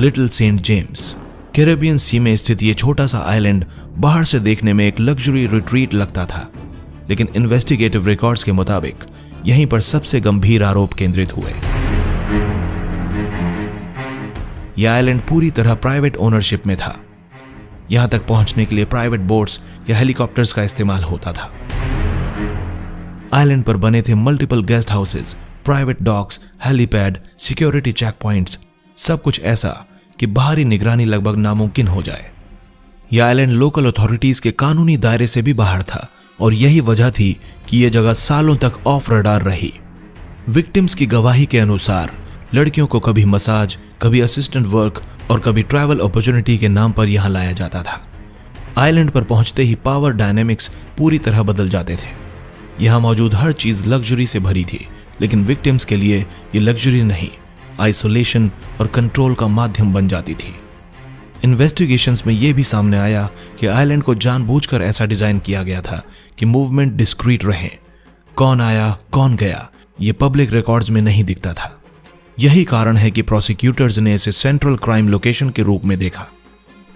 Little Saint James. Caribbean Sea में स्थित ये छोटा सा आइलैंड बाहर से देखने में एक लग्जरी रिट्रीट लगता था, लेकिन इन्वेस्टिगेटिव रिकॉर्ड्स के मुताबिक यहीं पर सबसे गंभीर आरोप केंद्रित हुए। यह आइलैंड पूरी तरह प्राइवेट ओनरशिप में था। यहां तक पहुंचने के लिए प्राइवेट बोट्स या हेलीकॉप्टर्स का इस्तेमाल होता था। आइलैंड पर बने थे multiple guest houses, private docks, helipad, security check points, सब कुछ ऐसा कि बाहरी निगरानी लगभग नामुमकिन हो जाए। यह आइलैंड लोकल अथॉरिटीज के कानूनी दायरे से भी बाहर था और यही वजह थी कि यह जगह सालों तक ऑफ रडार रही। विक्टिम्स की गवाही के अनुसार लड़कियों को कभी मसाज, कभी असिस्टेंट वर्क और कभी ट्रैवल अपॉर्चुनिटी के नाम पर यहां लाया जाता था। आइलैंड पर पहुंचते ही पावर डायनेमिक्स पूरी तरह बदल जाते थे। यहां मौजूद हर चीज लग्जरी से भरी थी, लेकिन विक्टिम्स के लिए ये लग्जरी नहीं, आइसोलेशन और कंट्रोल का माध्यम बन जाती थी। इन्वेस्टिगेशंस में यह भी सामने आया कि आइलैंड को जानबूझकर ऐसा डिजाइन किया गया था कि मूवमेंट डिस्क्रीट रहे। कौन आया, कौन गया, ये पब्लिक रिकॉर्ड्स में नहीं दिखता था। यही कारण है कि प्रोसिक्यूटर्स ने इसे सेंट्रल क्राइम लोकेशन के रूप में देखा।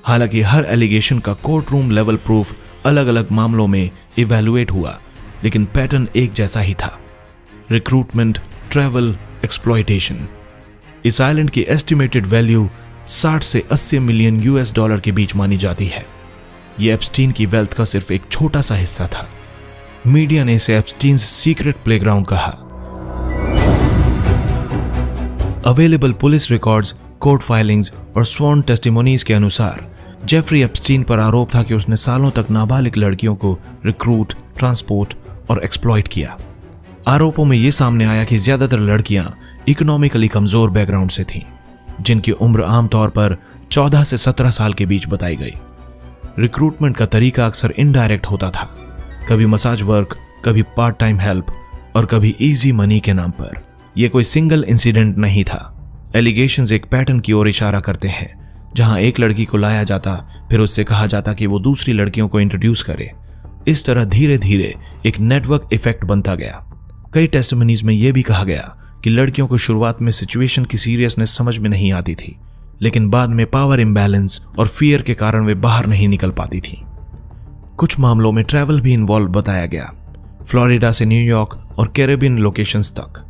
हालांकि हर एलिगेशन का कोर्ट रूम लेवल प्रूफ अलग अलग मामलों में इवैल्यूएट हुआ, लेकिन पैटर्न एक जैसा ही था: रिक्रूटमेंट, ट्रैवल, एक्सप्लॉयटेशन। इस आइलैंड की एस्टिमेटेड वैल्यू 60 से 80 मिलियन यूएस डॉलर के बीच मानी जाती है। यह एप्स्टीन की वेल्थ का सिर्फ एक छोटा सा हिस्सा था। मीडिया ने इसे एप्स्टीन्स सीक्रेट प्लेग्राउंड कहा। Available police records, court filings और स्वॉर्न टेस्टिमोनीज के अनुसार जेफरी एप्स्टीन पर आरोप था कि उसने सालों तक नाबालिग लड़कियों को रिक्रूट, ट्रांसपोर्ट और एक्सप्लॉइट किया। आरोपों में यह सामने आया कि ज्यादातर लड़कियां इकोनॉमिकली कमजोर बैकग्राउंड से थीं, जिनकी उम्र आमतौर पर 14 से 17 साल के बीच बताई गई। रिक्रूटमेंट का तरीका अक्सर इनडायरेक्ट होता था, कभी मसाज वर्क, कभी पार्ट टाइम हेल्प और कभी इजी मनी के नाम पर। यह कोई सिंगल इंसिडेंट नहीं था। एलिगेशंस एक पैटर्न की ओर इशारा करते हैं, जहां एक लड़की को लाया जाता, फिर उससे कहा जाता कि वो दूसरी लड़कियों को इंट्रोड्यूस करे। इस तरह धीरे धीरे एक नेटवर्क इफेक्ट बनता गया। कई टेस्टिमनीज में यह भी कहा गया कि लड़कियों को शुरुआत में सिचुएशन की सीरियसनेस समझ में नहीं आती थी, लेकिन बाद में पावर इम्बैलेंस और फियर के कारण वे बाहर नहीं निकल पाती थी। कुछ मामलों में ट्रैवल भी इन्वॉल्व बताया गया, फ्लोरिडा से न्यूयॉर्क और कैरेबियन लोकेशंस तक।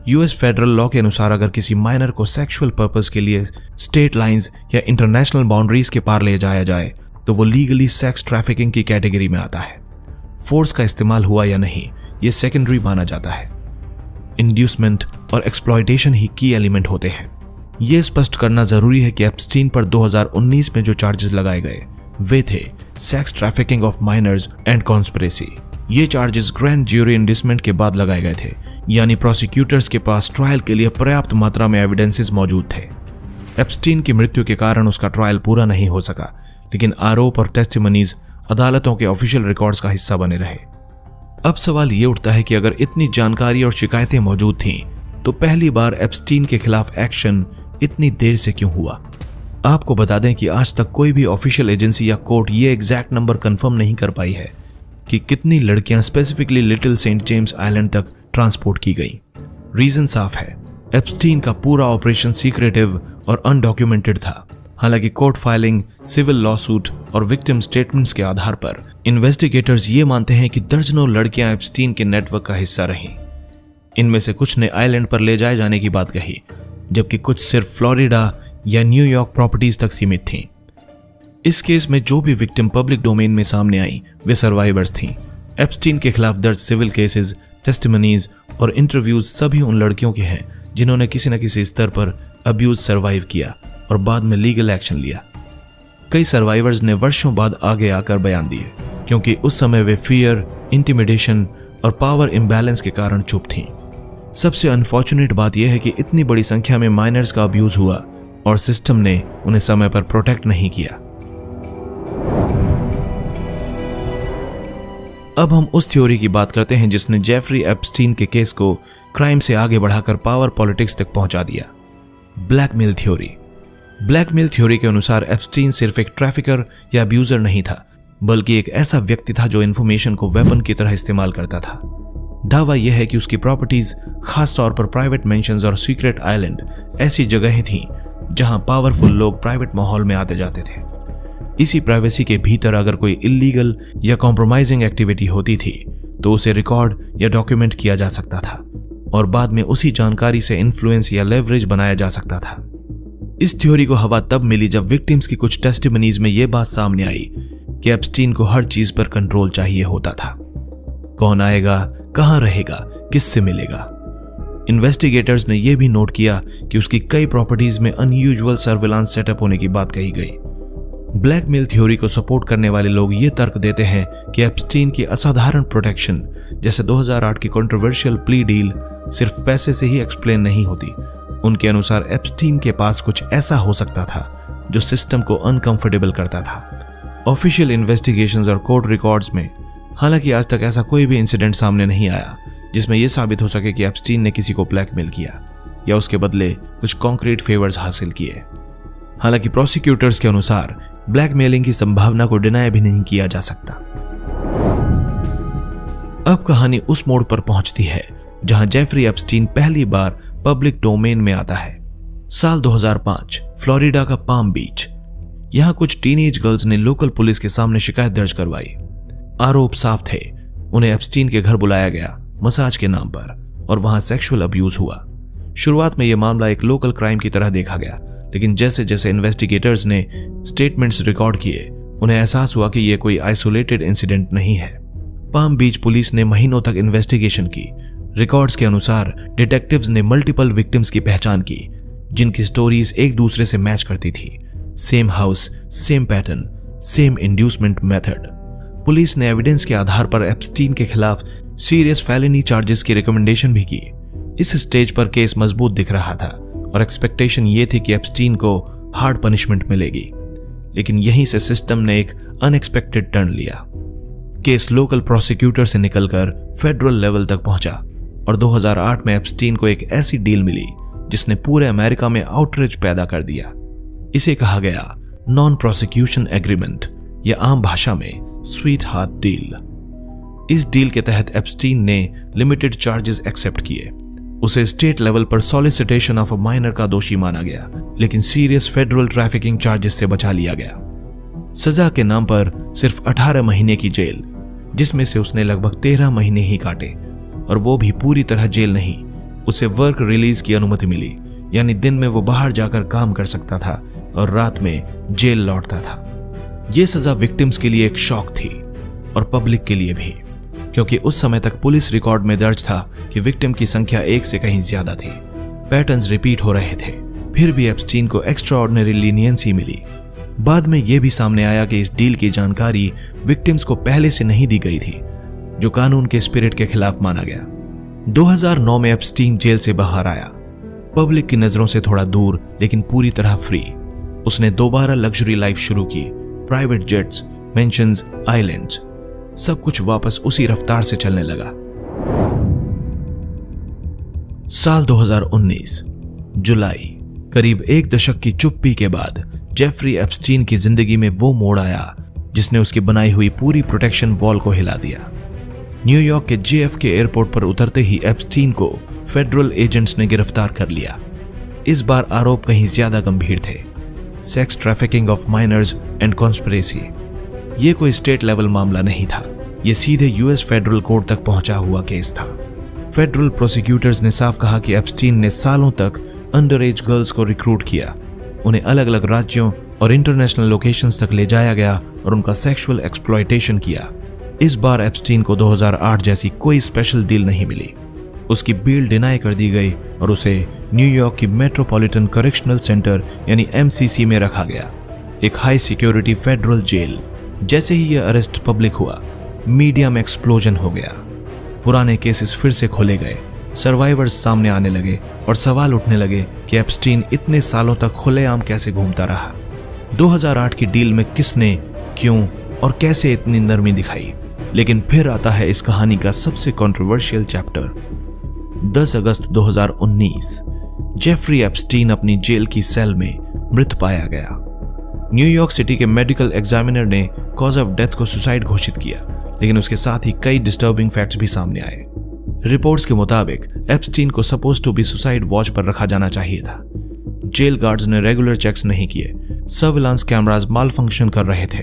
यूएस फेडरल लॉ के अनुसार अगर किसी माइनर को सेक्सुअल पर्पस के लिए स्टेट लाइंस या इंटरनेशनल बाउंड्रीज के पार ले जाया जाए तो वो लीगली सेक्स ट्रैफिकिंग की कैटेगरी में आता है। फोर्स का इस्तेमाल हुआ या नहीं, ये सेकेंडरी माना जाता है। इंड्यूसमेंट और एक्सप्लॉयटेशन ही की एलिमेंट होते हैं। यह स्पष्ट करना जरूरी है कि एप्स्टीन पर 2019 में जो चार्जेस लगाए गए वे थे sex trafficking of minors and conspiracy. ये चार्जेस ग्रैंड ज्यूरी इंडिसमेंट के बाद लगाए गए थे, यानी प्रोसिक्यूटर्स के पास ट्रायल के लिए पर्याप्त मात्रा में एविडेंसेस मौजूद थे। एप्स्टीन की मृत्यु के कारण उसका ट्रायल पूरा नहीं हो सका, लेकिन आरोप और टेस्टिमनीज अदालतों के ऑफिशियल रिकॉर्ड्स का हिस्सा बने रहे। अब सवाल ये उठता है कि अगर इतनी जानकारी और शिकायतें मौजूद थीं, तो पहली बार एप्स्टीन के खिलाफ एक्शन इतनी देर से क्यों हुआ? आपको बता दें कि आज तक कोई भी ऑफिशियल एजेंसी या कोर्ट ये एग्जैक्ट नंबर कंफर्म नहीं कर पाई है कि कितनी लड़कियां specifically Little Saint James island तक ट्रांसपोर्ट की गई। रीजन साफ है, एप्स्टीन का पूरा ऑपरेशन सीक्रेटिव और अनडॉक्यूमेंटेड था। हालांकि कोर्ट फाइलिंग, सिविल लॉसूट और विक्टिम स्टेटमेंट्स के आधार पर इन्वेस्टिगेटर्स ये मानते हैं कि दर्जनों लड़कियां एप्स्टीन के नेटवर्क का हिस्सा रहीं। इनमें से कुछ ने आइलैंड पर ले जाए जाने की बात कही, जबकि कुछ सिर्फ फ्लोरिडा या न्यूयॉर्क प्रॉपर्टीज तक सीमित थीं। इस केस में जो भी विक्टिम पब्लिक डोमेन में सामने आई वे सर्वाइवर्स थीं। एप्स्टीन के खिलाफ दर्ज सिविल केसेस, टेस्टिमनीज और इंटरव्यूज सभी उन लड़कियों के हैं जिन्होंने किसी न किसी स्तर पर अब्यूज सर्वाइव किया और बाद में लीगल एक्शन लिया। कई सर्वाइवर्स ने वर्षों बाद आगे आकर बयान दिए, क्योंकि उस समय वे फियर, इंटिमिडेशन और पावर इम्बैलेंस के कारण चुप थीं। सबसे अनफॉर्चुनेट बात यह है कि इतनी बड़ी संख्या में माइनर्स का अब्यूज हुआ और सिस्टम ने उन्हें समय पर प्रोटेक्ट नहीं किया। अब हम उस थ्योरी की बात करते हैं जिसने जेफरी एप्स्टीन के केस को क्राइम से आगे बढ़ाकर पावर पॉलिटिक्स तक पहुंचा दिया, ब्लैकमेल थ्योरी। ब्लैकमेल थ्योरी के अनुसार एप्स्टीन सिर्फ एक ट्रैफिकर या अब्यूजर नहीं था, बल्कि एक ऐसा व्यक्ति था जो इन्फॉर्मेशन को वेपन की तरह इस्तेमाल करता था। दावा यह है कि उसकी प्रॉपर्टीज, खास तौर पर प्राइवेट मेंशंस और सीक्रेट आइलैंड, ऐसी जगहें थीं जहां पावरफुल लोग प्राइवेट माहौल में आते जाते थे। इसी प्राइवेसी के भीतर अगर कोई इलीगल या कॉम्प्रोमाइजिंग एक्टिविटी होती थी तो उसे रिकॉर्ड या डॉक्यूमेंट किया जा सकता था और बाद में उसी जानकारी से इन्फ्लुएंस या लेवरेज बनाया जा सकता था। इस थ्योरी को हवा तब मिली जब विक्टिम्स की कुछ टेस्टिमनीज में यह बात सामने आई कि एप्स्टीन को हर चीज पर कंट्रोल चाहिए होता था। कौन आएगा, कहां रहेगा, किससे मिलेगा। इन्वेस्टिगेटर्स ने यह भी नोट किया कि उसकी कई प्रॉपर्टीज में अनयूजुअल सर्विलांस सेटअप होने की बात कही गई। ब्लैकमेल थ्योरी को सपोर्ट करने वाले लोग ये तर्क देते हैं कि एप्स्टीन की असाधारण प्रोटेक्शन, जैसे 2008 की कंट्रोवर्शियल प्ली डील, सिर्फ पैसे से ही एक्सप्लेन नहीं होती। उनके अनुसार एप्स्टीन के पास कुछ ऐसा हो सकता था जो सिस्टम को अनकंफर्टेबल करता था। ऑफिशियल इन्वेस्टिगेशंस और कोर्ट रिकॉर्ड्स में हालांकि आज तक ऐसा कोई भी इंसिडेंट सामने नहीं आया जिसमें यह साबित हो सके कि एप्स्टीन ने किसी को ब्लैकमेल किया या उसके बदले कुछ कॉन्क्रीट फेवर्स हासिल किए। हालांकि प्रोसिक्यूटर्स के अनुसार ब्लैकमेलिंग की संभावना को डिनाय भी नहीं किया जा सकता। अब कहानी उस मोड़ पर पहुंचती है जहां जेफरी एप्स्टीन पहली बार पब्लिक डोमेन में आता है। साल 2005, फ्लोरिडा का पाम बीच। यहां कुछ टीनेज गर्ल्स ने लोकल पुलिस के सामने शिकायत दर्ज करवाई। आरोप साफ थे, उन्हें एप्स्टीन के घर बुलाया गया मसाज के नाम पर और वहां सेक्सुअल अब्यूज हुआ। शुरुआत में यह मामला एक लोकल क्राइम की तरह देखा गया, लेकिन जैसे जैसे इन्वेस्टिगेटर्स ने स्टेटमेंट्स रिकॉर्ड किए उन्हें एहसास हुआ कि यह कोई आइसोलेटेड इंसिडेंट नहीं है। पाम बीच पुलिस ने महीनों तक इन्वेस्टिगेशन की। रिकॉर्ड्स के अनुसार डिटेक्टिव्स ने मल्टीपल विक्टिम्स की पहचान की जिनकी स्टोरीज एक दूसरे से मैच करती थी। Same house, same pattern, same inducement method. Police ने एविडेंस के आधार पर एप्स्टीन के खिलाफ सीरियस फेलिनी चार्जेस की रिकमेंडेशन भी की। इस स्टेज पर केस मजबूत दिख रहा था और एक्सपेक्टेशन ये थी कि एप्स्टीन को हार्ड पनिशमेंट मिलेगी, लेकिन यहीं से सिस्टम ने एक अनएक्सपेक्टेड टर्न लिया। केस लोकल प्रोसिक्यूटर से निकलकर फेडरल लेवल तक पहुंचा और 2008 में एप्स्टीन को एक ऐसी डील मिली जिसने पूरे अमेरिका में आउटरीच पैदा कर दिया। इसे कहा गया नॉन प्रोसिक्यूशन एग्रीमेंट या आम भाषा में स्वीट हार्ट डील। इस डील के तहत एप्स्टीन ने लिमिटेड चार्जेस एक्सेप्ट किए। उसे स्टेट लेवल पर सॉलिसिटेशन ऑफ अ माइनर का दोषी माना गया, लेकिन सीरियस फेडरल ट्रैफिकिंग चार्जेस से बचा लिया गया। सजा के नाम पर सिर्फ 18 महीने की जेल, जिसमें से उसने लगभग 13 महीने ही काटे, और वो भी पूरी तरह जेल नहीं। उसे वर्क रिलीज की अनुमति मिली, यानी दिन में वो बाहर जाकर काम कर सकता था और रात में जेल लौटता था। ये सजा विक्टिम्स के लिए एक शॉक थी और पब्लिक के लिए भी, क्योंकि उस समय तक पुलिस रिकॉर्ड में दर्ज था कि विक्टिम की संख्या एक से कहीं ज्यादा थी। पैटर्न्स रिपीट हो रहे थे, फिर भी एप्स्टीन को एक्स्ट्राऑर्डिनरी लीनियंसी मिली। बाद में यह भी सामने आया कि इस डील की जानकारी विक्टिम्स को पहले से नहीं दी गई थी, जो कानून के स्पिरिट के खिलाफ माना गया। 2009 में एप्स्टीन जेल से बाहर आया, पब्लिक की नजरों से थोड़ा दूर लेकिन पूरी तरह फ्री। उसने दोबारा लग्जरी लाइफ शुरू की, प्राइवेट जेट्स, मेंशंस, आइलैंड्स, सब कुछ वापस उसी रफ्तार से चलने लगा। साल 2019, जुलाई, करीब एक दशक की चुप्पी के बाद जेफरी एप्स्टीन की जिंदगी में वो मोड़ आया जिसने उसकी बनाई हुई पूरी प्रोटेक्शन वॉल को हिला दिया। न्यूयॉर्क के JFK एयरपोर्ट पर उतरते ही एप्स्टीन को फेडरल एजेंट्स ने गिरफ्तार कर लिया। इस बार आरोप कहीं ज्यादा गंभीर थे, sex trafficking of minors and conspiracy. ये कोई स्टेट लेवल मामला नहीं था, ये सीधे US फेडरल कोर्ट तक पहुंचा हुआ केस था। फेडरल प्रोसिक्यूटर्स ने साफ कहा कि एप्स्टीन ने सालों तक अंडर एज गर्ल्स को रिक्रूट किया, उन्हें अलग अलग राज्यों और इंटरनेशनल लोकेशंस तक ले जाया गया और उनका सेक्सुअल एक्सप्लॉयटेशन किया। इस बार एप्स्टीन को 2008 जैसी कोई स्पेशल डील नहीं मिली। उसकी बेल डिनाई कर दी गई और उसे न्यूयॉर्क की मेट्रोपॉलिटन करेक्शनल सेंटर यानी MCC में रखा गया, एक हाई सिक्योरिटी फेडरल जेल। जैसे ही यह अरेस्ट पब्लिक हुआ, मीडिया में एक्सप्लोजन हो गया। पुराने केसेस फिर से खोले गए, सर्वाइवर्स सामने आने लगे और सवाल उठने लगे कि एप्स्टीन इतने सालों तक खुलेआम कैसे घूमता रहा। 2008 की डील में किसने, क्यों और कैसे इतनी नरमी दिखाई। लेकिन फिर आता है इस कहानी का सबसे कंट्रोवर्शियल चैप्टर। 10 अगस्त 2019, जेफरी एप्स्टीन अपनी जेल की सेल में मृत पाया गया। न्यूयॉर्क सिटी के मेडिकल एग्जामिनर ने कॉज ऑफ डेथ को सुसाइड घोषित किया, लेकिन उसके साथ ही कई डिस्टर्बिंग फैक्ट्स भी सामने आए। रिपोर्ट्स के मुताबिक एप्स्टीन को suppose to be suicide watch पर रखा जाना चाहिए था। जेल गार्ड्स ने रेगुलर चेक्स नहीं किए, सर्विलांस कैमरास माल फंक्शन कर रहे थे।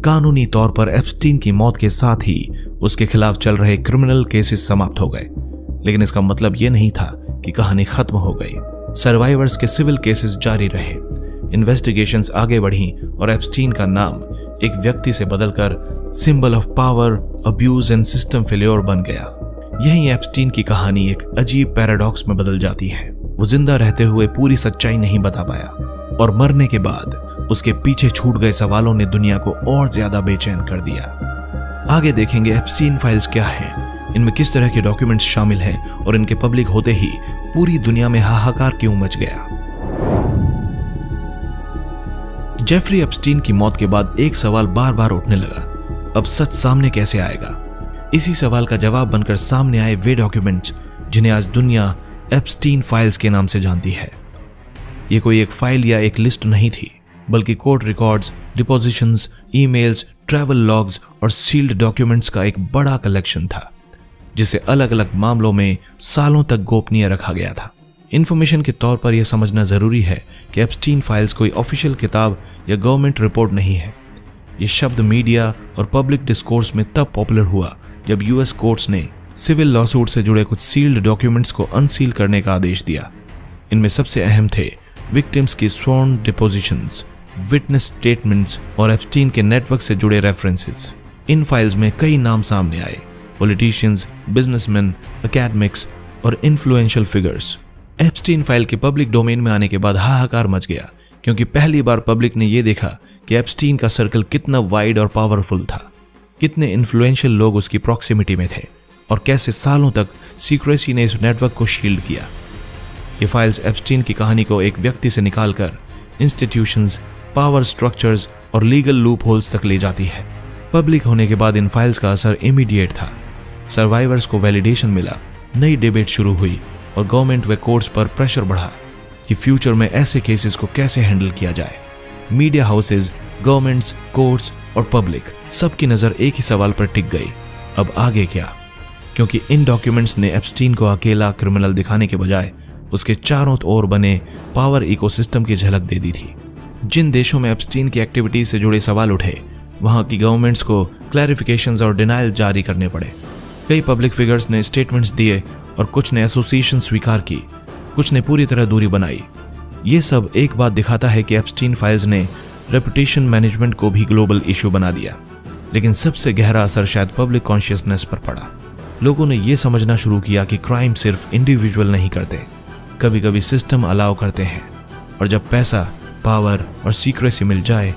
कानूनी तौर पर एप्स्टीन की मौत के साथ ही उसके खिलाफ चल रहे क्रिमिनल केसेस समाप्त हो गए, लेकिन इसका मतलब यह नहीं था कि कहानी खत्म हो गई। सर्वाइवर्स के सिविल केसेस जारी रहे, इन्वेस्टिगेशंस आगे बढ़ी और एप्स्टीन का नाम एक व्यक्ति से बदलकर symbol of power, abuse and system failure बन गया। यही एप्स्टीन की कहानी एक अजीब पैराडॉक्स में बदल जाती है। वो जिंदा रहते हुए पूरी सच्चाई नहीं बता पाया और मरने के बाद उसके पीछे छूट गए सवालों ने दुनिया को और ज्यादा बेचैन कर दिया। आगे देखेंगे एप्स्टीन फाइल्स क्या हैं, इनमें किस तरह के डॉक्यूमेंट्स शामिल हैं और इनके पब्लिक होते ही पूरी दुनिया में हाहाकार क्यों मच गया। जेफरी एप्स्टीन की मौत के बाद एक सवाल बार बार उठने लगा, अब सच सामने कैसे आएगा। इसी सवाल का जवाब बनकर सामने आए वे डॉक्यूमेंट्स जिन्हें आज दुनिया एप्स्टीन फाइल्स के नाम से जानती है। ये कोई एक फाइल या एक लिस्ट नहीं थी, बल्कि court records, depositions, emails, travel logs और सील्ड डॉक्यूमेंट्स का एक बड़ा कलेक्शन था, जिसे अलग अलग मामलों में सालों तक गोपनीय रखा गया था। इन्फॉर्मेशन के तौर पर यह समझना जरूरी है कि एप्स्टीन फाइल्स कोई ऑफिशियल किताब या गवर्नमेंट रिपोर्ट नहीं है। यह शब्द मीडिया और पब्लिक डिस्कोर्स में तब पॉपुलर हुआ जब यूएस कोर्ट्स ने सिविल लॉसूट से जुड़े कुछ सील्ड डॉक्यूमेंट्स को अनसील करने का आदेश दिया। इनमें सबसे अहम थे विक्टिम्स की स्वॉर्न डिपोजिशंस, विटनेस स्टेटमेंट्स और एप्स्टीन के नेटवर्क से जुड़े रेफरेंसेस। इन फाइल्स में कई नाम सामने आए, पॉलिटिशियंस, बिजनेसमैन, एकेडमिक्स और इन्फ्लुएंशियल फिगर्स। एप्स्टीन फाइल के पब्लिक डोमेन में आने के बाद हाहाकार मच गया, क्योंकि पहली बार पब्लिक ने यह देखा कि एप्स्टीन का सर्कल कितना वाइड और पावरफुल था, कितने इन्फ्लुएंशियल लोग उसकी प्रॉक्सिमिटी में थे और कैसे सालों तक सीक्रेसी ने इस नेटवर्क को शील्ड किया। ये फाइल्स एप्स्टीन की कहानी को एक व्यक्ति से निकालकर इंस्टीट्यूशंस, पावर स्ट्रक्चर्स और लीगल लूप होल्स तक ले जाती है। पब्लिक होने के बाद इन फाइल्स का असर इमीडिएट था। सर्वाइवर्स को वैलिडेशन मिला, नई डिबेट शुरू हुई और गवर्नमेंट व कोर्ट्स पर प्रेशर बढ़ा कि फ्यूचर में ऐसे केसेस को कैसे हैंडल किया जाए। मीडिया हाउसेज, गवर्नमेंट्स, कोर्ट्स और पब्लिक सबकी नजर एक ही सवाल पर टिक गई, अब आगे क्या? क्योंकि इन डॉक्यूमेंट्स ने एप्स्टीन को अकेला क्रिमिनल दिखाने के बजाय उसके चारों ओर बने पावर इकोसिस्टम की झलक दे दी थी। जिन देशों में एप्स्टीन की एक्टिविटीज से जुड़े सवाल उठे, वहां की गवर्नमेंट्स को क्लैरिफिकेशंस और डिनायल जारी करने पड़े। कई पब्लिक फिगर्स ने स्टेटमेंट्स दिए और कुछ ने एसोसिएशन स्वीकार की, कुछ ने पूरी तरह दूरी बनाई। ये सब एक बात दिखाता है कि एप्स्टीन फाइल्स ने रेपुटेशन मैनेजमेंट को भी ग्लोबल इशू बना दिया। लेकिन सबसे गहरा असर शायद पब्लिक कॉन्शियसनेस पर पड़ा। लोगों ने यह समझना शुरू किया कि क्राइम सिर्फ इंडिविजुअल नहीं करते, कभी कभी सिस्टम अलाउ करते हैं, और जब पैसा, पावर और सीक्रेसी मिल जाए